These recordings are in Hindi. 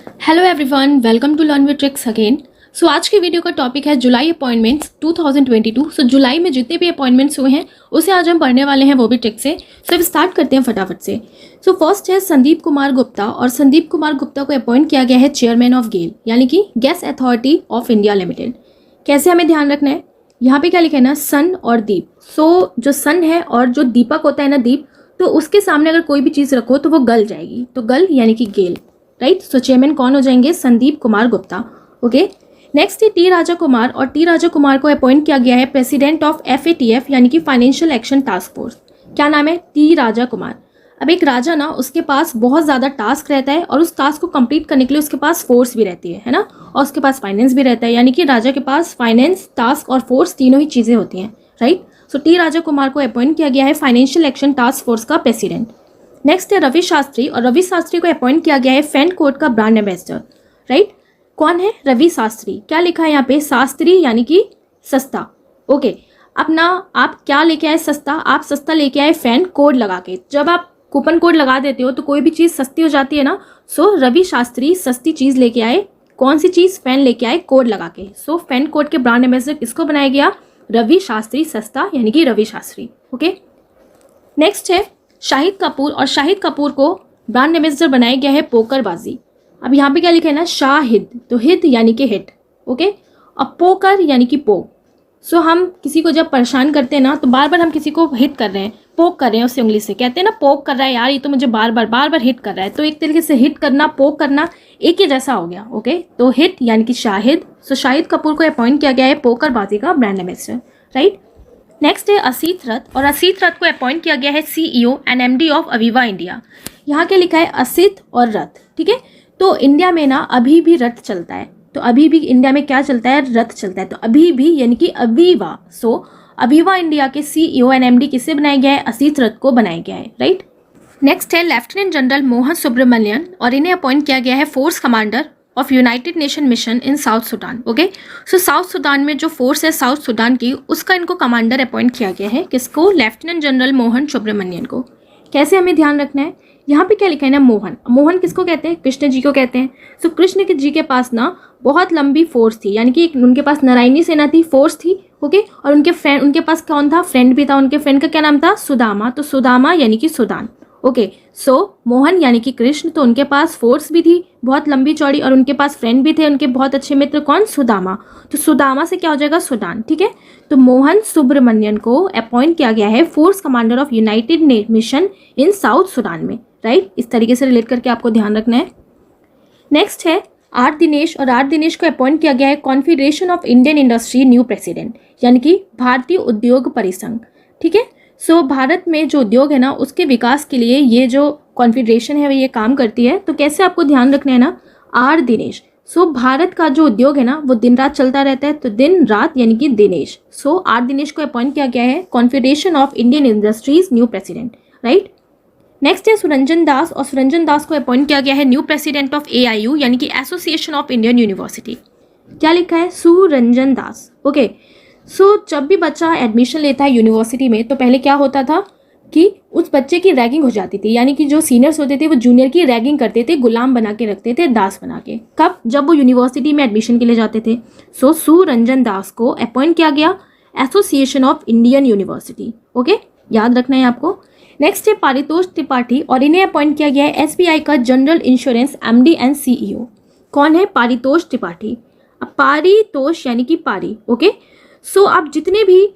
Hello everyone, welcome to learn with tricks again. So आज की वीडियो का टॉपिक है जुलाई अपॉइंटमेंट्स 2022। सो जुलाई में जितने भी अपॉइंटमेंट्स हुए हैं उसे आज हम पढ़ने वाले हैं, वो भी ट्रिक से। सो अब स्टार्ट करते हैं फटाफट से। सो फर्स्ट है संदीप कुमार गुप्ता, और संदीप कुमार गुप्ता को अपॉइंट किया गया है चेयरमैन ऑफ गेल यानी कि gas authority of India limited. कैसे हमें ध्यान रखना है, यहाँ पे क्या लिखा है ना, सन और दीप। सो जो सन है और जो दीपक होता है ना, दीप, तो उसके सामने अगर कोई भी चीज़ रखो तो वो गल जाएगी, तो गल यानी कि गेल, राइट। सो चेयरमैन कौन हो जाएंगे, संदीप कुमार गुप्ता। ओके, नेक्स्ट है टी राजा कुमार, और टी राजा कुमार को अपॉइंट किया गया है प्रेसिडेंट ऑफ FATF यानी कि फाइनेंशियल एक्शन टास्क फोर्स। क्या नाम है, टी राजा कुमार। अब एक राजा ना, उसके पास बहुत ज़्यादा टास्क रहता है और उस टास्क को कंप्लीट करने के लिए उसके पास फोर्स भी रहती है ना, और उसके पास फाइनेंस भी रहता है, यानी कि राजा के पास फाइनेंस, टास्क और फोर्स तीनों ही चीज़ें होती हैं, right. So T Raja Kumar को अपॉइंट किया गया है फाइनेंशियल एक्शन टास्क फोर्स का प्रेसिडेंट। नेक्स्ट है रवि शास्त्री, और रवि शास्त्री को अपॉइंट किया गया है फैन कोड का ब्रांड एम्बेसडर, राइट। कौन है, रवि शास्त्री। क्या लिखा है यहाँ पे, शास्त्री यानी कि सस्ता। ओके, अब ना आप क्या लेके आए, सस्ता। आप सस्ता लेके आए फैन कोड लगा के। जब आप कूपन कोड लगा देते हो तो कोई भी चीज़ सस्ती हो जाती है ना। सो रवि शास्त्री सस्ती चीज़ लेके आए। कौन सी चीज़, फैन लेके आए कोड लगा के। सो फैन कोड के ब्रांड एम्बेसडर किसको बनाया गया, रवि शास्त्री, सस्ता यानी कि रवि शास्त्री। ओके, नेक्स्ट है शाहिद कपूर, और शाहिद कपूर को ब्रांड एम्बेसडर बनाया गया है पोकरबाजी। अब यहाँ पे क्या लिखा है ना, शाहिद, तो हित यानी कि हिट। ओके, और पोकर यानी कि पोक। सो हम किसी को जब परेशान करते हैं ना, तो बार बार हम किसी को हिट कर रहे हैं, पोक कर रहे हैं उससे उंगली से, कहते हैं ना पोक कर रहा है यार, ये तो मुझे बार बार हिट कर रहा है। तो एक तरीके से हिट करना, पोक करना एक ही जैसा हो गया। ओके, तो हिट यानी कि शाहिद। सो शाहिद कपूर को अपॉइंट किया गया है पोकरबाजी का ब्रांड एम्बेसडर, राइट। नेक्स्ट है असीत रथ, और असीत रथ को अपॉइंट किया गया है CEO and MD of Aviva India. यहाँ क्या लिखा है, असित और रथ, ठीक है। तो इंडिया में ना अभी भी रथ चलता है, तो अभी भी इंडिया में क्या चलता है, रथ चलता है, तो अभी भी यानी कि अवीवा। सो अवीवा इंडिया के CEO एंड MD किससे बनाया गया है, असीत रथ को बनाया गया है, राइट। नेक्स्ट है लेफ्टिनेंट जनरल मोहन सुब्रमण्यन, और इन्हें अपॉइंट किया गया है force commander of United nation mission in south Sudan. Okay, so south Sudan में जो फोर्स है साउथ सुडान की, उसका इनको कमांडर अपॉइंट किया गया है, किसको, लेफ्टिनेंट जनरल मोहन सुब्रमण्यन को। कैसे हमें ध्यान रखना है, यहाँ पे क्या लिखा है ना, मोहन। मोहन किसको कहते हैं, कृष्ण जी को कहते हैं। सो कृष्ण जी के पास ना बहुत लंबी फोर्स थी, यानी कि उनके पास नारायणी सेना थी, फोर्स थी। ओके, और उनके पास कौन था, फ्रेंड भी था। उनके फ्रेंड का क्या नाम था, सुदामा। तो सुदामा यानी कि सुदान। ओके, सो मोहन यानी कि कृष्ण, तो उनके पास फोर्स भी थी बहुत लंबी चौड़ी, और उनके पास फ्रेंड भी थे, उनके बहुत अच्छे मित्र, कौन, सुदामा। तो सुदामा से क्या हो जाएगा, सुडान, ठीक है। तो मोहन सुब्रमण्यन को अपॉइंट किया गया है force commander of United mission in south Sudan में, राइट। इस तरीके से रिलेट करके आपको ध्यान रखना है। नेक्स्ट है आर दिनेश, और आर दिनेश को अपॉइंट किया गया है confederation of Indian industry new president, यानी कि भारतीय उद्योग परिसंघ, ठीक है। सो भारत में जो उद्योग है ना, उसके विकास के लिए ये जो कॉन्फेडरेशन है वो ये काम करती है। तो कैसे आपको ध्यान रखना है ना, आर दिनेश। सो भारत का जो उद्योग है ना वो दिन रात चलता रहता है, तो दिन रात यानी कि दिनेश। सो आर दिनेश को अपॉइंट किया गया है confederation of Indian industries new president, right. Next है सुरंजन दास, और सुरंजन दास को अपॉइंट किया गया है न्यू प्रेसिडेंट ऑफ AIU यानी कि एसोसिएशन ऑफ इंडियन यूनिवर्सिटी। क्या लिखा है, सुरंजन दास। ओके, सो जब भी बच्चा एडमिशन लेता है यूनिवर्सिटी में, तो पहले क्या होता था कि उस बच्चे की रैगिंग हो जाती थी, यानी कि जो सीनियर्स होते थे वो जूनियर की रैगिंग करते थे, गुलाम बना के रखते थे, दास बना के। कब, जब वो यूनिवर्सिटी में एडमिशन के लिए जाते थे। सो सुरंजन दास को अपॉइंट किया गया association of Indian university. Okay, याद रखना है आपको। नेक्स्ट है पारितोष त्रिपाठी, और इन्हें अपॉइंट किया गया है SBI का general insurance MD and CEO। कौन है, पारितोष त्रिपाठी। अब पारितोष यानी कि पारी। ओके, सो आप जितने भी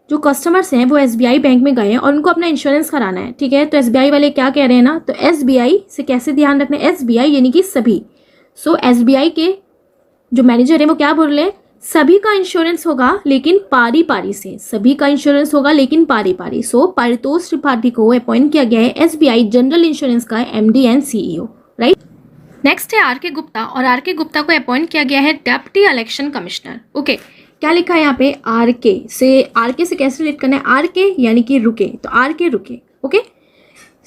जो कस्टमर्स हैं वो SBI बैंक में गए हैं और उनको अपना इंश्योरेंस कराना है, ठीक है। तो SBI वाले क्या कह रहे हैं ना, तो SBI से कैसे ध्यान रखना है, SBI यानी कि सभी। सो SBI के जो मैनेजर हैं वो क्या बोल रहे हैं, सभी का इंश्योरेंस होगा लेकिन पारी पारी से, सभी का इंश्योरेंस होगा लेकिन पारी पारी। सो पारितोष त्रिपाठी को अपॉइंट किया गया है SBI जनरल इंश्योरेंस का MD and CEO, right. Next है RK गुप्ता, और RK गुप्ता को अपॉइंट किया गया है डेप्यूटी इलेक्शन कमिश्नर। ओके, क्या लिखा है यहाँ पे, RK से कैसे रिलेट करना है, RK यानी कि रुके, तो RK रुके। ओके,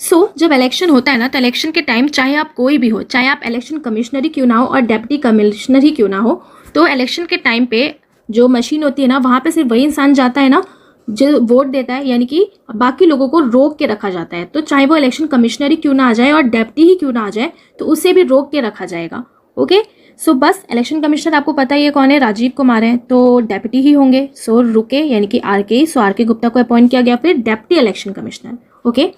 सो जब इलेक्शन होता है ना, तो इलेक्शन के टाइम चाहे आप कोई भी हो, चाहे आप इलेक्शन कमिश्नर ही क्यों ना हो और डेप्यूटी कमिश्नर ही क्यों ना हो, तो इलेक्शन के टाइम पे जो मशीन होती है ना, वहाँ पे सिर्फ वही इंसान जाता है ना जो वोट देता है यानी कि बाकी लोगों को रोक के रखा जाता है। तो चाहे वो इलेक्शन कमिश्नर ही क्यों ना आ जाए और डेप्टी ही क्यों ना आ जाए, तो उसे भी रोक के रखा जाएगा। ओके, सो बस इलेक्शन कमिश्नर आपको पता ही है कौन है, राजीव कुमार है, तो डेप्यूटी ही होंगे। सो रुके यानी कि आरके, सो आरके गुप्ता को अपॉइंट किया गया फिर deputy election commissioner. Okay,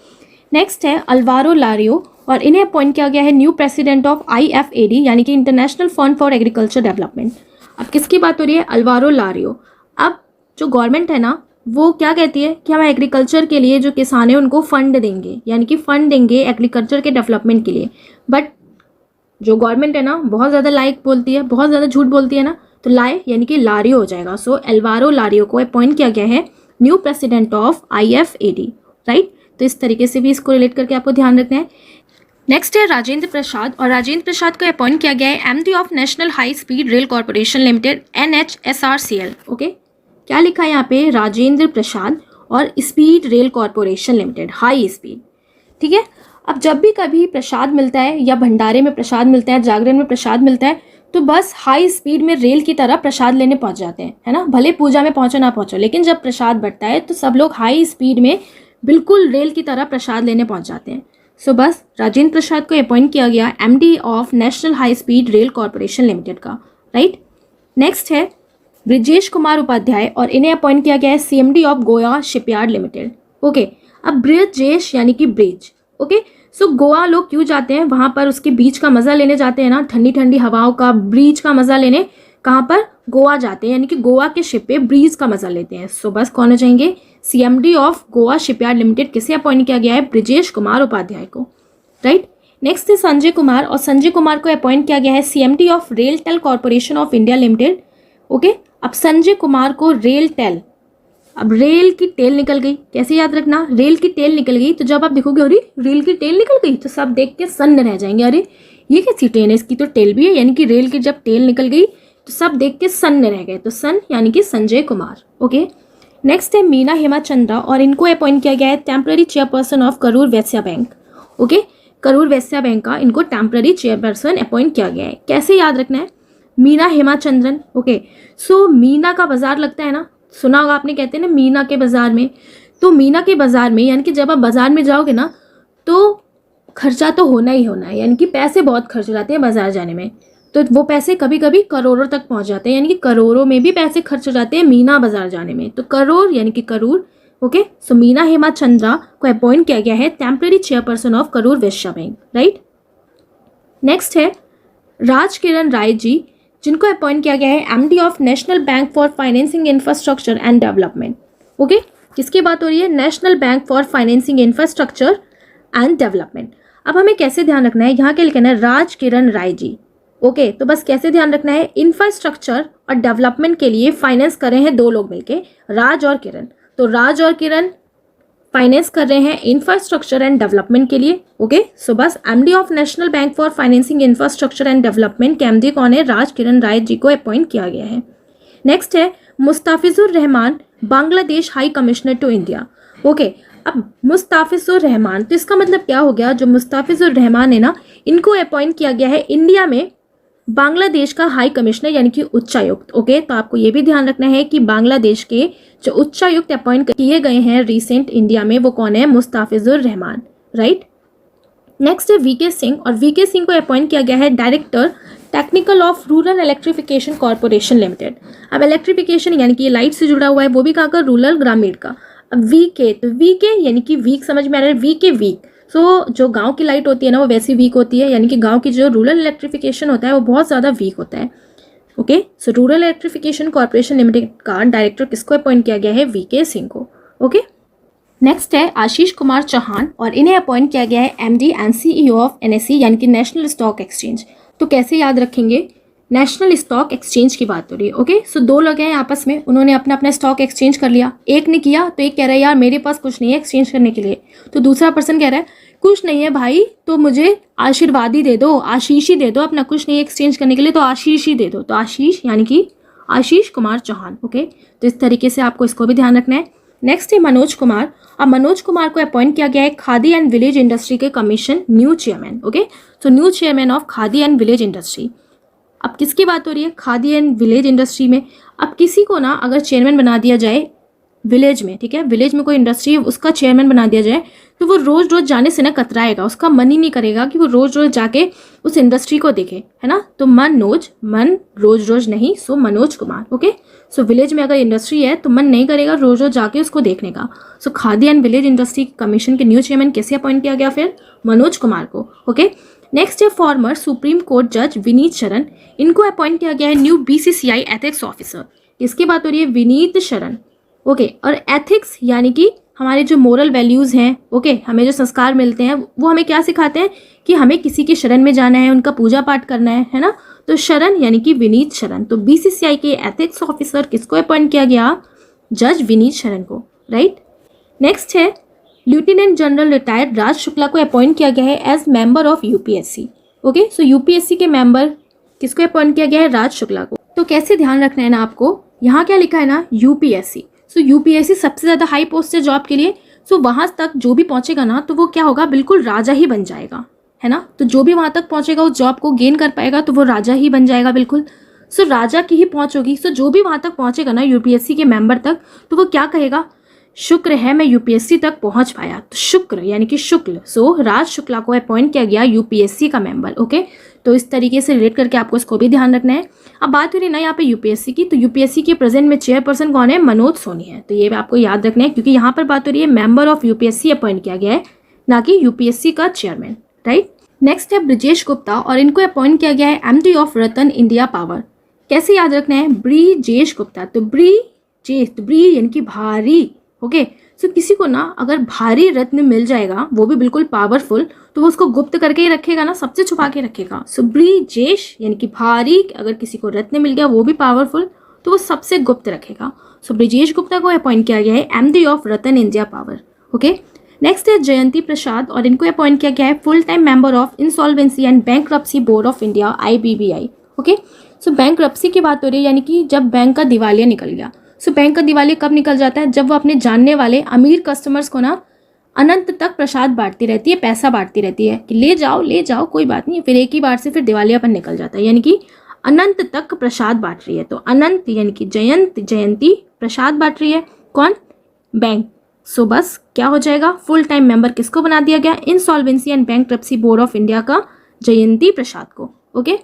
next है अल्वारो लारियो, और इन्हें अपॉइंट किया गया है न्यू प्रेसिडेंट ऑफ IFAD यानी कि international fund for agriculture development. अब किसकी बात हो रही है? अल्वारो लारियो। अब जो गवर्नमेंट है ना, वो क्या कहती है कि हम एग्रीकल्चर के लिए जो किसान है उनको फंड देंगे, यानी कि फंड देंगे एग्रीकल्चर के डेवलपमेंट के लिए। बट जो गवर्नमेंट है ना, बहुत ज़्यादा लाइक बोलती है, बहुत ज़्यादा झूठ बोलती है ना, तो लाए यानी कि लारियो हो जाएगा। सो अल्वारो लारियो को अपॉइंट किया गया है new president of IFAD, right. तो इस तरीके से भी इसको रिलेट करके आपको ध्यान रखना है। नेक्स्ट है राजेंद्र प्रसाद, और राजेंद्र प्रसाद को अपॉइंट किया गया है MD of national high speed rail corporation limited NHSRCL। Okay, क्या लिखा है यहाँ पे? राजेंद्र प्रसाद और speed rail corporation limited, high speed. ठीक है, अब जब भी कभी प्रसाद मिलता है या भंडारे में प्रसाद मिलता है, जागरण में प्रसाद मिलता है, तो बस हाई स्पीड में रेल की तरह प्रसाद लेने पहुंच जाते हैं, है ना। भले पूजा में पहुंचो ना पहुंचो, लेकिन जब प्रसाद बढ़ता है तो सब लोग हाई स्पीड में बिल्कुल रेल की तरह प्रसाद लेने पहुंच जाते हैं। सो बस राजेंद्र प्रसाद को अपॉइंट किया गया MD of national high speed rail corporation limited का, राइट। नेक्स्ट है ब्रिजेश कुमार उपाध्याय, और इन्हें अपॉइंट किया गया है CMD of Goa shipyard limited. Okay, अब ब्रिजेश यानी कि ब्रिज। ओके, सो गोवा लोग क्यों जाते हैं वहाँ पर? उसके बीच का मज़ा लेने जाते हैं ना, ठंडी ठंडी हवाओं का, ब्रीज का मज़ा लेने। कहाँ पर? गोवा जाते हैं, यानी कि गोवा के शिप पे ब्रीज का मज़ा लेते हैं। सो बस कौन हो जाएंगे? CMD of Goa shipyard limited किसे अपॉइंट किया गया है? ब्रिजेश कुमार उपाध्याय को, राइट। नेक्स्ट है संजय कुमार, और संजय कुमार को अपॉइंट किया गया है CMD of RailTel corporation of India limited. Okay, अब संजय कुमार को रेलटेल, अब रेल की टेल निकल गई, कैसे याद रखना? रेल की टेल निकल गई, तो जब आप देखोगे अरे रेल की टेल निकल गई, तो सब देख के सन्न रह जाएंगे, अरे ये कैसी ट्रेन है, इसकी तो टेल भी है। यानी कि रेल की जब टेल निकल गई तो सब देख के सन्न रह गए, तो सन यानी कि संजय कुमार। ओके, नेक्स्ट है मीना हेमाचंद्रा, और इनको अपॉइंट किया गया है temporary chairperson of Karur Vysya bank. Okay, Karur Vysya bank का इनको टेम्पररी चेयरपर्सन अपॉइंट किया गया है। कैसे याद रखना है? मीना हेमाचंद्रन। ओके, सो मीना का बाजार लगता है ना, सुना होगा आपने, कहते हैं ना मीना के बाजार में। तो मीना के बाजार में यानी कि जब आप बाजार में जाओगे ना, तो खर्चा तो होना ही होना है, यानी कि पैसे बहुत खर्च हो जाते हैं बाजार जाने में। तो वो पैसे कभी कभी करोड़ों तक पहुंच जाते हैं, यानी कि करोड़ों में भी पैसे खर्च हो जाते हैं मीना बाजार जाने में। तो करोड़ यानी कि करूर। ओके, सो मीना हेमाचंद्रा को अपॉइंट किया गया है temporary chairperson of Karur Vysya bank, right. Next है राज किरण राय जी, जिनको अपॉइंट किया गया है MD of national bank for financing infrastructure and development. Okay, किसकी बात हो रही है? National bank for financing infrastructure and development. अब हमें कैसे ध्यान रखना है? यहाँ के लिखना है राज किरण राय जी। ओके, तो बस कैसे ध्यान रखना है? इंफ्रास्ट्रक्चर और डेवलपमेंट के लिए फाइनेंस कर रहे हैं दो लोग मिलके, राज और किरण। तो राज और किरण फाइनेंस कर रहे हैं इंफ्रास्ट्रक्चर एंड डेवलपमेंट के लिए। ओके, सो बस MD of national bank for financing infrastructure and development के MD कौन है? राज किरण राय जी को अपॉइंट किया गया है। नेक्स्ट है Mustafizur Rahman, Bangladesh high commissioner to India. Okay, अब मुस्ताफिजुर रहमान, तो इसका मतलब क्या हो गया? जो मुस्ताफिजुर रहमान है ना, इनको अपॉइंट किया गया है इंडिया में बांग्लादेश का हाई कमिश्नर यानी कि उच्चायुक्त। ओके, तो आपको ये भी ध्यान रखना है कि बांग्लादेश के जो उच्चायुक्त अपॉइंट किए गए हैं रिसेंट इंडिया में, वो कौन है? मुस्ताफिजुर रहमान, राइट। नेक्स्ट है VK सिंह, और VK सिंह को अपॉइंट किया गया है director technical of rural electrification corporation limited. अब इलेक्ट्रिफिकेशन यानी कि ये लाइट से जुड़ा हुआ है, वो भी कहाँ का? रूरल ग्रामीण का। अब VK, तो VK यानी कि वीक, समझ में आ रहा है? VK week. सो जो गांव की लाइट होती है ना, वो वैसी वीक होती है, यानी कि गांव की जो रूरल इलेक्ट्रिफिकेशन होता है वो बहुत ज़्यादा वीक होता है। ओके, सो रूरल इलेक्ट्रिफिकेशन कॉर्पोरेशन लिमिटेड का डायरेक्टर किसको अपॉइंट किया गया है? VK सिंह को। ओके, नेक्स्ट है आशीष कुमार चौहान, और इन्हें अपॉइंट किया गया है MD and CEO of NSE यानी कि नेशनल स्टॉक एक्सचेंज। तो कैसे याद रखेंगे? नेशनल स्टॉक एक्सचेंज की बात हो रही है। ओके, सो दो लोग हैं आपस में, उन्होंने अपना अपना स्टॉक एक्सचेंज कर लिया। एक ने किया तो एक कह रहा है यार मेरे पास कुछ नहीं है एक्सचेंज करने के लिए, तो दूसरा पर्सन कह रहा है कुछ नहीं है भाई, तो मुझे आशीर्वाद ही दे दो, आशीष ही दे दो, अपना कुछ नहीं है एक्सचेंज करने के लिए तो आशीष ही दे दो। तो आशीष यानी कि आशीष कुमार चौहान। ओके, तो इस तरीके से आपको इसको भी ध्यान रखना है। नेक्स्ट है मनोज कुमार, अब मनोज कुमार को अपॉइंट किया गया है खादी एंड विलेज इंडस्ट्री के कमीशन न्यू चेयरमैन। ओके, तो new chairman of khadi and village industry. अब किसकी बात हो रही है? खादी एंड विलेज इंडस्ट्री में। अब किसी को ना अगर चेयरमैन बना दिया जाए विलेज में, ठीक है, विलेज में कोई इंडस्ट्री है उसका चेयरमैन बना दिया जाए तो वो रोज रोज जाने से ना कतराएगा, उसका मन ही नहीं करेगा कि वो रोज रोज जाके उस इंडस्ट्री को देखे, है ना। तो मन रोज रोज नहीं, सो मनोज कुमार। ओके, सो विलेज में अगर इंडस्ट्री है तो मन नहीं करेगा रोज रोज जाके उसको देखने का। So Khadi and village industry commission के न्यू चेयरमैन कैसे अपॉइंट किया गया, फिर मनोज कुमार को। ओके, नेक्स्ट है फॉर्मर सुप्रीम कोर्ट जज विनीत शरण, इनको अपॉइंट किया गया है न्यू BCCI एथिक्स ऑफिसर। इसकी बात हो रही है विनीत शरण। ओके, और एथिक्स यानी कि हमारे जो मोरल वैल्यूज़ हैं, ओके, हमें जो संस्कार मिलते हैं वो हमें क्या सिखाते हैं कि हमें किसी के शरण में जाना है, उनका पूजा पाठ करना है ना। तो शरण यानी कि विनीत शरण। तो BCCI के एथिक्स ऑफिसर किसको अपॉइंट किया गया, जज विनीत शरण को, राइट। नेक्स्ट है lieutenant general retired Raj Shukla को अपॉइंट किया गया है as member of UPSC। Okay, so UPSC के मेंबर किसको अपॉइंट किया गया है, राज शुक्ला को। तो कैसे ध्यान रखना है ना आपको, यहाँ क्या लिखा है ना, UPSC। सो UPSC सबसे ज़्यादा हाई पोस्ट है जॉब के लिए। सो वहाँ तक जो भी पहुँचेगा ना तो वो क्या होगा, बिल्कुल राजा ही बन जाएगा, है ना। तो जो भी वहाँ तक पहुँचेगा उस जॉब को गेन कर पाएगा तो वो राजा ही बन जाएगा, बिल्कुल। सो राजा की ही पहुँच होगी। सो जो भी वहाँ तक पहुँचेगा ना UPSC के मेंबर तक, तो वो क्या कहेगा, शुक्र है मैं UPSC तक पहुँच पाया। तो शुक्र यानी कि शुक्ल। सो राज शुक्ला को अपॉइंट किया गया UPSC का मेंबर। ओके, तो इस तरीके से रिलेट करके आपको इसको भी ध्यान रखना है। अब बात हो रही है ना यहाँ पे UPSC की, तो UPSC के प्रेजेंट में चेयरपर्सन कौन है, मनोज सोनी है। तो ये भी आपको याद रखना है क्योंकि यहाँ पर बात हो रही है मेंबर ऑफ UPSC अपॉइंट किया गया है, ना कि UPSC का चेयरमैन, राइट। नेक्स्ट है ब्रिजेश गुप्ता, और इनको अपॉइंट किया गया है MD of Ratan India power. कैसे याद रखना है, ब्रिजेश गुप्ता। तो ब्री यानी कि भारी। ओके, सो किसी को ना अगर भारी रत्न मिल जाएगा, वो भी बिल्कुल पावरफुल, तो वो उसको गुप्त करके ही रखेगा ना, सबसे छुपा के रखेगा। सो ब्रिजेश यानी कि भारी, अगर किसी को रत्न मिल गया वो भी पावरफुल, तो वो सबसे गुप्त रखेगा। सो ब्रिजेश गुप्ता को अपॉइंट किया गया है MD of Ratan India power. Okay, next है जयंती प्रसाद, और इनको अपॉइंट किया गया है full time member of insolvency and bankruptcy board of India IBBI। Okay, so bankruptcy की बात हो रही है यानी कि जब बैंक का दिवालिया निकल गया। सो बैंक का दिवालिया कब निकल जाता है, जब वो अपने जानने वाले अमीर कस्टमर्स को ना अनंत तक प्रसाद बांटती रहती है, पैसा बांटती रहती है कि ले जाओ कोई बात नहीं, फिर एक ही बार से फिर दिवालियापन निकल जाता है, यानी कि अनंत तक प्रसाद बांट रही है। तो अनंत यानी कि जयंती प्रसाद बांट रही है, कौन, बैंक। सो बस क्या हो जाएगा, फुल टाइम मेंबर किसको बना दिया गया, insolvency and bankruptcy board of India का जयंती प्रसाद को। ओके,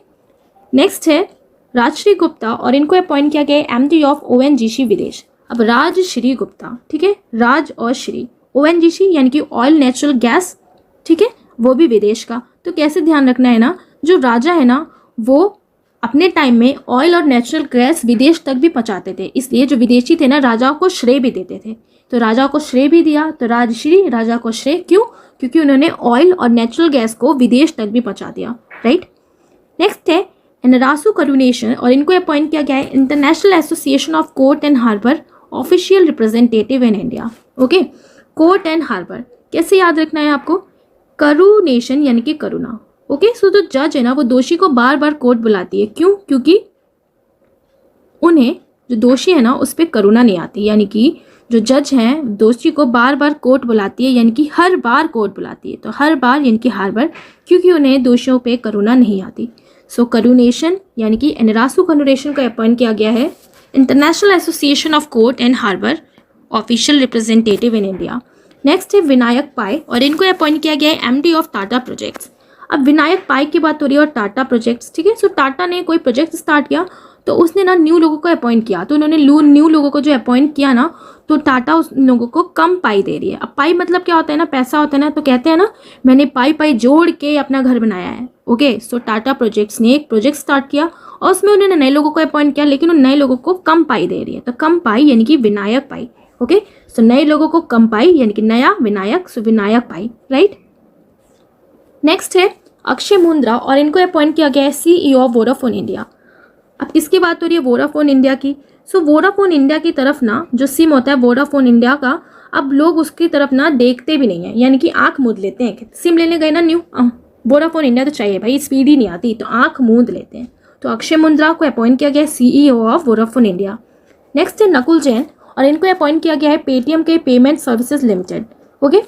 नेक्स्ट है राजश्री गुप्ता, और इनको अपॉइंट किया गया है MD ऑफ ONGC विदेश। अब राजश्री गुप्ता, ठीक है, राज और श्री, ONGC यानी कि ऑयल नेचुरल गैस, ठीक है, वो भी विदेश का। तो कैसे ध्यान रखना है ना, जो राजा है ना वो अपने टाइम में ऑयल और नेचुरल गैस विदेश तक भी पहुंचाते थे, इसलिए जो विदेशी थे ना राजाओं को श्रेय भी देते थे। तो राजा को श्रेय भी दिया, तो राजश्री राजा को श्रेय, क्यों, क्योंकि उन्होंने ऑयल और नेचुरल गैस को विदेश तक भी पहुंचा दिया, राइट। नेक्स्ट है एनरासु करुणेशन, और इनको अपॉइंट किया गया है international association of court and harbour official representative in India. Okay, court and harbour कैसे याद रखना है आपको, करुणेशन यानी कि करुणा। ओके, सो जो जज है ना वो दोषी को बार बार कोर्ट बुलाती है, क्यों, क्योंकि उन्हें जो दोषी है ना उस पर करुणा नहीं आती, यानी कि जो जज हैं दोषी को बार बार कोर्ट बुलाती है, यानी कि हर बार कोर्ट बुलाती है। तो हर बार यानी कि हार्बर, क्योंकि उन्हें दोषियों पे करुणा नहीं आती। सो करुणेशन यानी कि एनरासु करुणेशन को अपॉइंट किया गया है international association of court and harbour official representative in India. Next है विनायक पाई, और इनको अपॉइंट किया गया है MD ऑफ टाटा प्रोजेक्ट्स। अब विनायक पाई की बात हो रही है और टाटा प्रोजेक्ट्स, ठीक है। सो टाटा ने कोई प्रोजेक्ट स्टार्ट किया तो उसने ना न्यू लोगों को अपॉइंट किया, तो उन्होंने न्यू लोगों को जो अपॉइंट किया ना, तो टाटा उस लोगों को कम पाई दे रही है। अब पाई मतलब क्या होता है ना, पैसा होता है ना, तो कहते हैं ना मैंने पाई जोड़ के अपना घर बनाया है। ओके, सो टाटा प्रोजेक्ट्स ने एक प्रोजेक्ट स्टार्ट किया और उसमें उन्होंने नए लोगों को अपॉइंट किया, लेकिन उन नए लोगों को कम पाई दे रही है। तो कम पाई यानी कि विनायक पाई। ओके, सो नए लोगों को कम पाई यानी कि नया विनायक, सो विनायक पाई, राइट। नेक्स्ट है अक्षय मुंद्रा, और इनको अपॉइंट किया गया है CEO ऑफ वोडाफोन इंडिया। अब किसकी बात हो रही है, वोडाफोन इंडिया की। सो वोडाफोन इंडिया की तरफ ना जो सिम होता है वोडाफोन इंडिया का, अब लोग उसकी तरफ ना देखते भी नहीं है, यानी कि आंख मूंद लेते हैं। सिम लेने गए ना न्यू, वोडाफोन इंडिया तो चाहिए भाई, स्पीड ही नहीं आती, तो आंख मूंद लेते हैं। तो अक्षय मुंद्रा को अपॉइंट किया गया CEO of Vodafone India. Next है नकुल जैन, और इनको अपॉइंट किया गया है पेटीएम के पेमेंट सर्विसेज लिमिटेड। ओके,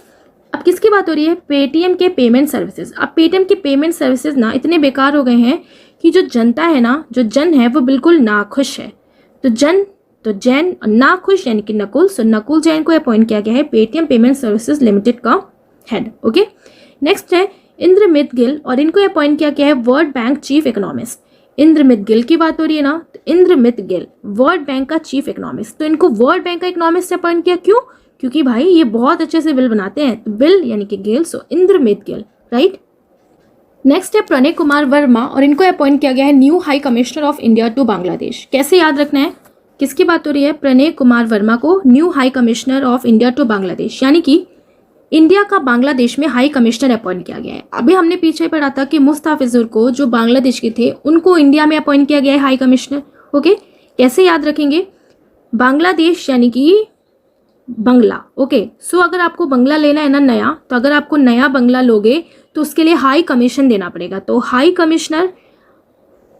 अब किसकी बात हो रही है, पेटीएम के पेमेंट सर्विसेज। अब पेटीएम के पेमेंट सर्विसेज ना इतने बेकार हो गए हैं कि जो जनता है ना, जो जन है वो बिल्कुल नाखुश है। तो तो जैन नाखुश यानी कि नकुल, सो नकुल जैन को अपॉइंट किया गया है पेटीएम पेमेंट सर्विसेज लिमिटेड का हेड। ओके, नेक्स्ट है इंद्रमित गिल और इनको अपॉइंट किया गया है World Bank chief economist. Indermit Gill की बात हो रही है ना, तो इंद्रमित गिल वर्ल्ड बैंक का चीफ इकोनॉमिस्ट, तो इनको वर्ल्ड बैंक का इकोनॉमिस्ट अपॉइंट किया, क्यों? क्योंकि भाई ये बहुत अच्छे से बिल बनाते हैं, तो बिल यानी कि गिल, सो इंद्रमित गिल, राइट। नेक्स्ट है प्रणय कुमार वर्मा और इनको अपॉइंट किया गया है new high commissioner of India to Bangladesh. कैसे याद रखना है, किसकी बात हो रही है? प्रणय कुमार वर्मा को new high commissioner of India to Bangladesh, यानी कि इंडिया का बांग्लादेश में हाई कमिश्नर अपॉइंट किया गया है। अभी हमने पीछे पढ़ा था कि मुस्ताफिजुर को, जो बांग्लादेश के थे, उनको इंडिया में अपॉइंट किया गया है हाई कमिश्नर। ओके, कैसे याद रखेंगे? बांग्लादेश यानी कि बंगला। ओके, सो अगर आपको बंगला लेना है ना नया, तो अगर आपको नया बंगला लोगे तो उसके लिए हाई कमीशन देना पड़ेगा। तो हाई कमिश्नर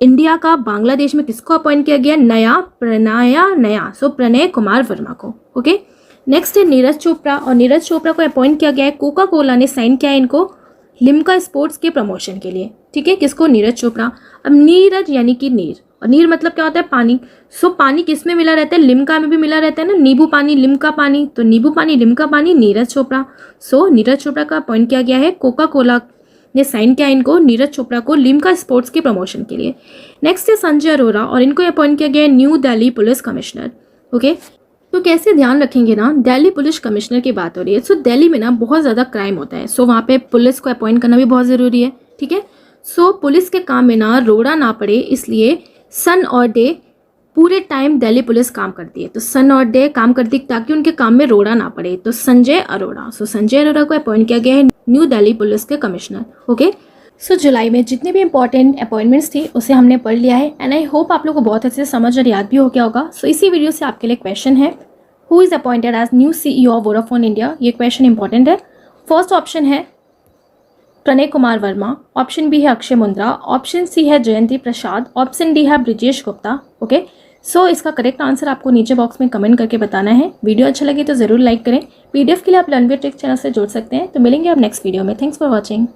इंडिया का बांग्लादेश में किसको अपॉइंट किया गया? नया, सो प्रणय कुमार वर्मा को। ओके, नेक्स्ट है नीरज चोपड़ा और नीरज चोपड़ा को अपॉइंट किया गया है, कोका कोला ने साइन किया है इनको लिम्का स्पोर्ट्स के प्रमोशन के लिए। ठीक है, किसको? नीरज चोपड़ा। अब नीरज यानी कि नीर, और नीर मतलब क्या होता है? पानी। सो पानी किस में मिला रहता है? लिम्का में भी मिला रहता है ना, नींबू पानी, लिम्का पानी, तो नींबू पानी, लिम्का पानी, नीरज चोपड़ा। सो नीरज चोपड़ा का अपॉइंट किया गया है, कोका कोला ने साइन किया इनको, नीरज चोपड़ा को, लिम्का स्पोर्ट्स के प्रमोशन के लिए। नेक्स्ट है संजय अरोरा और इनको अपॉइंट किया गया है new Delhi police commissioner. Okay, तो कैसे ध्यान रखेंगे ना, दिल्ली पुलिस कमिश्नर की बात हो रही है। सो दिल्ली में ना बहुत ज़्यादा क्राइम होता है, सो वहाँ पे पुलिस को अपॉइंट करना भी बहुत ज़रूरी है। ठीक है, सो पुलिस के काम में ना रोड़ा ना पड़े, इसलिए सन और डे पूरे टाइम दिल्ली पुलिस काम करती है, तो सन और डे काम करती है ताकि उनके काम में रोड़ा ना पड़े। तो संजय अरोड़ा, सो संजय अरोड़ा को अपॉइंट किया गया है न्यू दिल्ली पुलिस के कमिश्नर। ओके, सो जुलाई में जितने भी इंपॉर्टेंट अपॉइंटमेंट्स थी उसे हमने पढ़ लिया है, एंड आई होप आप लोगों को बहुत अच्छे से समझ और याद भी हो गया होगा। सो इसी वीडियो से आपके लिए क्वेश्चन है, who is appointed as new CEO of Vodafone India? ये क्वेश्चन इंपॉर्टेंट है। फर्स्ट ऑप्शन है प्रणय कुमार वर्मा, ऑप्शन बी है अक्षय मुंद्रा, ऑप्शन सी है जयंती प्रसाद, ऑप्शन डी है ब्रिजेश गुप्ता। ओके, सो इसका करेक्ट आंसर आपको नीचे बॉक्स में कमेंट करके बताना है। वीडियो अच्छा लगे तो ज़रूर लाइक करें। PDF के लिए आप लर्न विद ट्रिक्स चैनल से जुड़ सकते हैं। तो मिलेंगे आप नेक्स्ट वीडियो में। Thanks for watching.